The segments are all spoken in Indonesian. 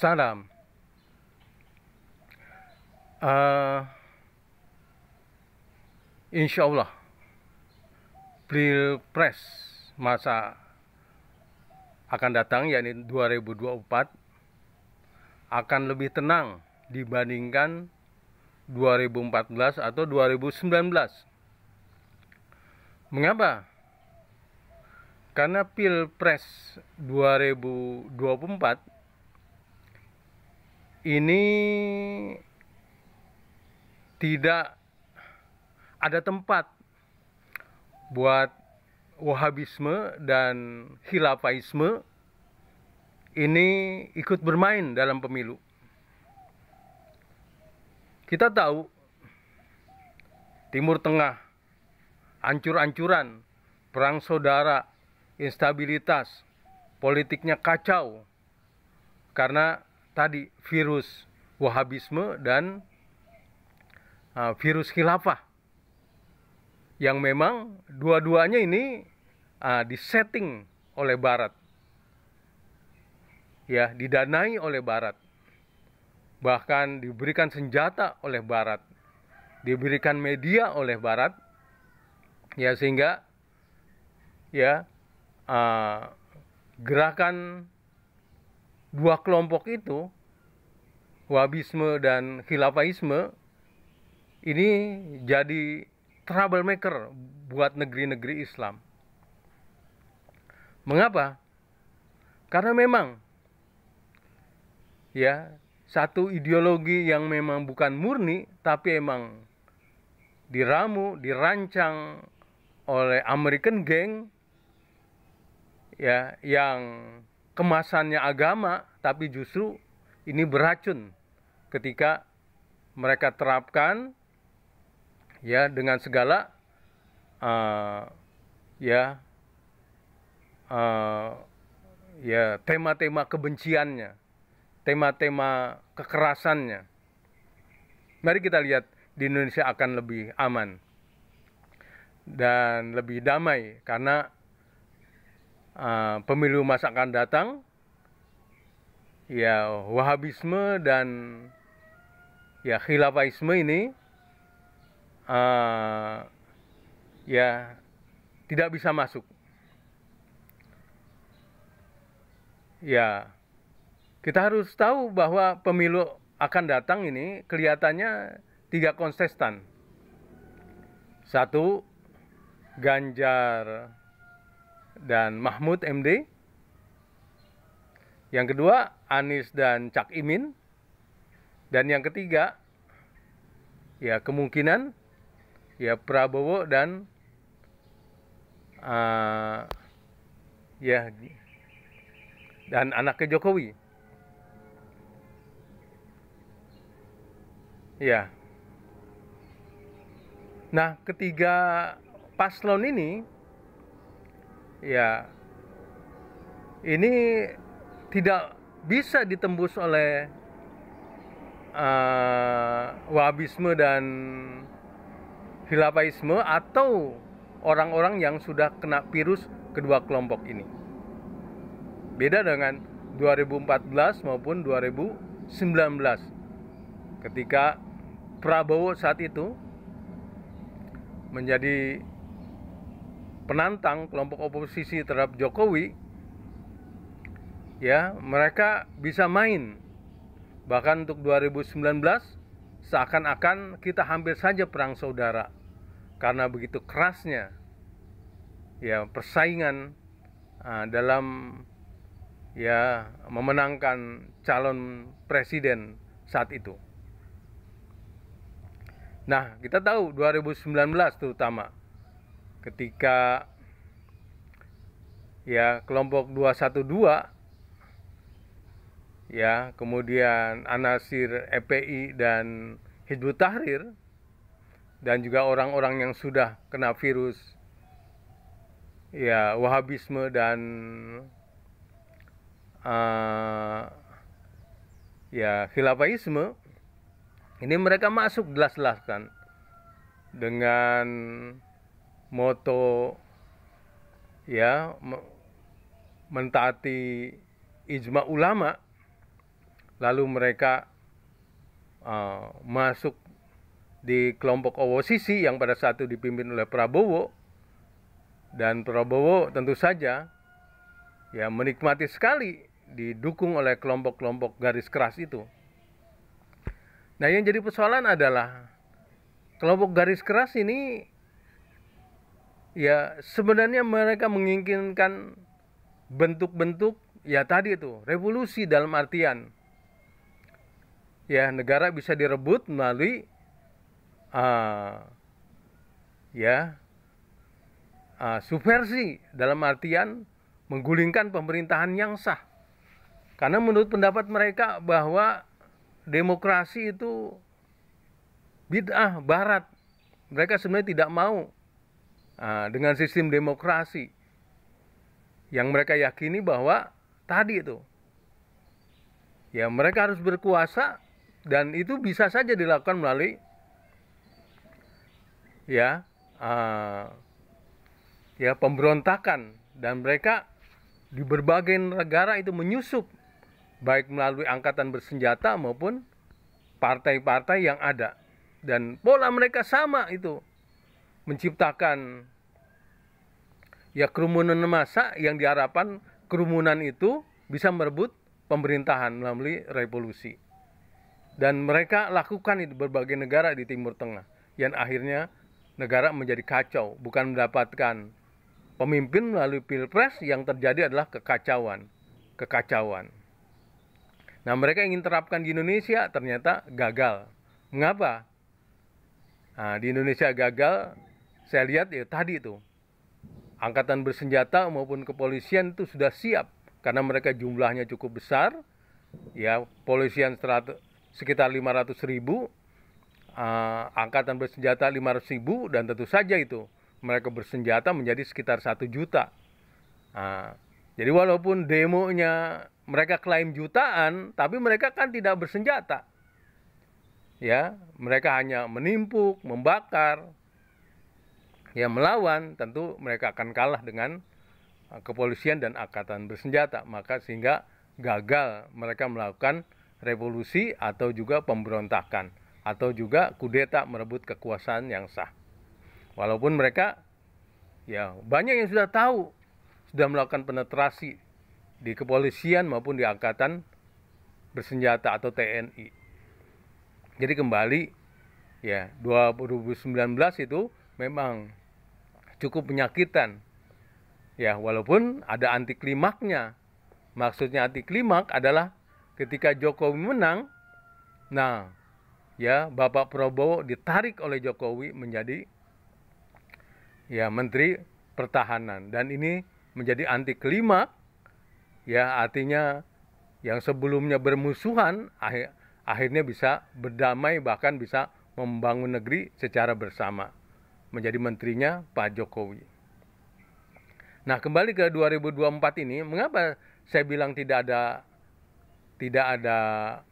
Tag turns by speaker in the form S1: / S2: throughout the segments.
S1: Salam. Uh, Insya Allah, Pilpres masa akan datang, yakni 2024, akan lebih tenang dibandingkan 2014 atau 2019. Mengapa? Karena Pilpres 2024 ini tidak ada tempat buat Wahabisme dan Khilafaisme ini ikut bermain dalam pemilu. Kita tahu Timur Tengah ancur-ancuran, perang saudara, instabilitas, politiknya kacau karena tadi virus Wahabisme dan virus khilafah yang memang dua-duanya ini disetting oleh Barat, ya, didanai oleh Barat, bahkan diberikan senjata oleh Barat, diberikan media oleh Barat, ya, sehingga ya gerakan dua kelompok itu, Wahabisme dan Khilafaisme, ini jadi troublemaker buat negeri-negeri Islam. Mengapa? Karena memang ya satu ideologi yang memang bukan murni, tapi emang diramu, dirancang oleh American Gang, ya, yang kemasannya agama, tapi justru ini beracun ketika mereka terapkan, ya, dengan segala tema-tema kebenciannya, tema-tema kekerasannya. Mari kita lihat di Indonesia akan lebih aman dan lebih damai karena pemilu masa akan datang, ya, Wahabisme dan ya Khilafaisme ini ya tidak bisa masuk. Ya, kita harus tahu bahwa pemilu akan datang ini kelihatannya 3 kontestan. 1, Ganjar dan Mahfud MD. Yang kedua, Anies dan Cak Imin. Dan yang ketiga, ya, kemungkinan ya Prabowo dan dan anaknya Jokowi. Ya. Nah, ketiga paslon ini, ya, ini tidak bisa ditembus oleh Wahabisme dan Khilafaisme atau orang-orang yang sudah kena virus kedua kelompok ini. Beda dengan 2014 maupun 2019 ketika Prabowo saat itu menjadi penantang kelompok oposisi terhadap Jokowi, ya, mereka bisa main. Bahkan untuk 2019 seakan-akan kita hampir saja perang saudara karena begitu kerasnya ya persaingan dalam ya memenangkan calon presiden saat itu. Nah, kita tahu 2019 terutama ketika ya kelompok 212, ya, kemudian Anasir FPI dan Hizbut Tahrir, dan juga orang-orang yang sudah kena virus ya Wahabisme dan ya Khilafaisme, ini mereka masuk jelas-jelaskan dengan moto ya mentaati ijma ulama lalu mereka masuk di kelompok oposisi yang pada saat itu dipimpin oleh Prabowo, dan Prabowo tentu saja ya menikmati sekali didukung oleh kelompok-kelompok garis keras itu. Nah, yang jadi persoalan adalah kelompok garis keras ini ya sebenarnya mereka menginginkan bentuk-bentuk ya tadi itu revolusi, dalam artian ya negara bisa direbut melalui subversi, dalam artian menggulingkan pemerintahan yang sah. Karena menurut pendapat mereka bahwa demokrasi itu bid'ah barat. Mereka sebenarnya tidak mau dengan sistem demokrasi. Yang mereka yakini bahwa tadi itu ya mereka harus berkuasa, dan itu bisa saja dilakukan melalui pemberontakan, dan mereka di berbagai negara itu menyusup baik melalui angkatan bersenjata maupun partai-partai yang ada, dan pola mereka sama itu, menciptakan ya kerumunan massa yang diharapkan kerumunan itu bisa merebut pemerintahan melalui revolusi. Dan mereka lakukan itu berbagai negara di Timur Tengah, yang akhirnya negara menjadi kacau, bukan mendapatkan pemimpin melalui pilpres, yang terjadi adalah kekacauan. Nah, mereka ingin terapkan di Indonesia, ternyata gagal. Mengapa? Nah, di Indonesia gagal, saya lihat ya tadi itu, angkatan bersenjata maupun kepolisian itu sudah siap, karena mereka jumlahnya cukup besar, ya polisian sekitar 500.000, angkatan bersenjata 500.000, dan tentu saja itu mereka bersenjata menjadi sekitar 1 juta. Jadi walaupun demonya mereka klaim jutaan, tapi mereka kan tidak bersenjata. Ya, mereka hanya menimpuk, membakar, ya melawan. Tentu mereka akan kalah dengan kepolisian dan angkatan bersenjata. Maka sehingga gagal mereka melakukan revolusi atau juga pemberontakan, atau juga kudeta merebut kekuasaan yang sah. Walaupun mereka ya banyak yang sudah tahu, sudah melakukan penetrasi di kepolisian maupun di angkatan bersenjata atau TNI. Jadi kembali ya 2019 itu memang cukup menyakitkan. Ya, walaupun ada anti klimaknya. Maksudnya anti klimak adalah ketika Jokowi menang, nah ya Bapak Prabowo ditarik oleh Jokowi menjadi ya Menteri Pertahanan, dan ini menjadi anti klimak. Ya, artinya yang sebelumnya bermusuhan akhirnya bisa berdamai, bahkan bisa membangun negeri secara bersama, menjadi menterinya Pak Jokowi. Nah, kembali ke 2024 ini, mengapa saya bilang tidak ada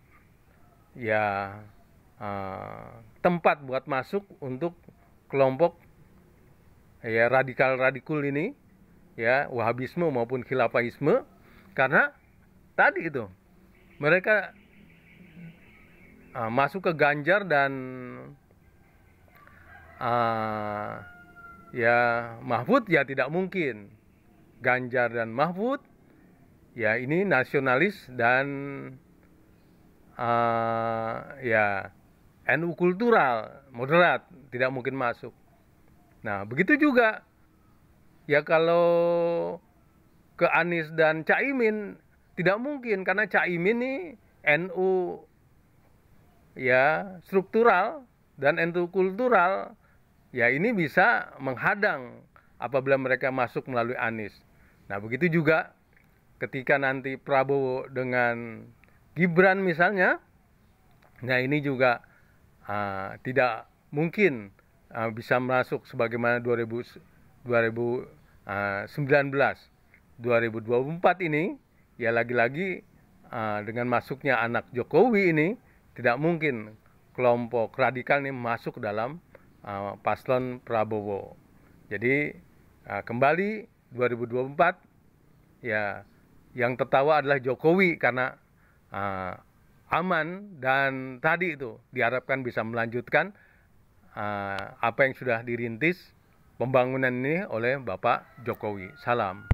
S1: ya tempat buat masuk untuk kelompok ya radikal ini, ya Wahabisme maupun Khilafahisme, karena tadi itu mereka masuk ke Ganjar dan ya Mahfud ya tidak mungkin. Ganjar dan Mahfud ya ini nasionalis dan ya NU kultural moderat, tidak mungkin masuk. Nah, begitu juga ya kalau ke Anies dan Caimin tidak mungkin, karena Caimin ini NU ya struktural dan NU kultural, ya ini bisa menghadang apabila mereka masuk melalui Anies. Nah, begitu juga ketika nanti Prabowo dengan Gibran misalnya, nah ini juga tidak mungkin bisa masuk sebagaimana 2019. 2024 ini ya lagi-lagi dengan masuknya anak Jokowi ini, tidak mungkin kelompok radikal ini masuk dalam paslon Prabowo. Jadi kembali 2024 ya yang tertawa adalah Jokowi, karena aman, dan tadi itu diharapkan bisa melanjutkan apa yang sudah dirintis pembangunan ini oleh Bapak Jokowi. Salam.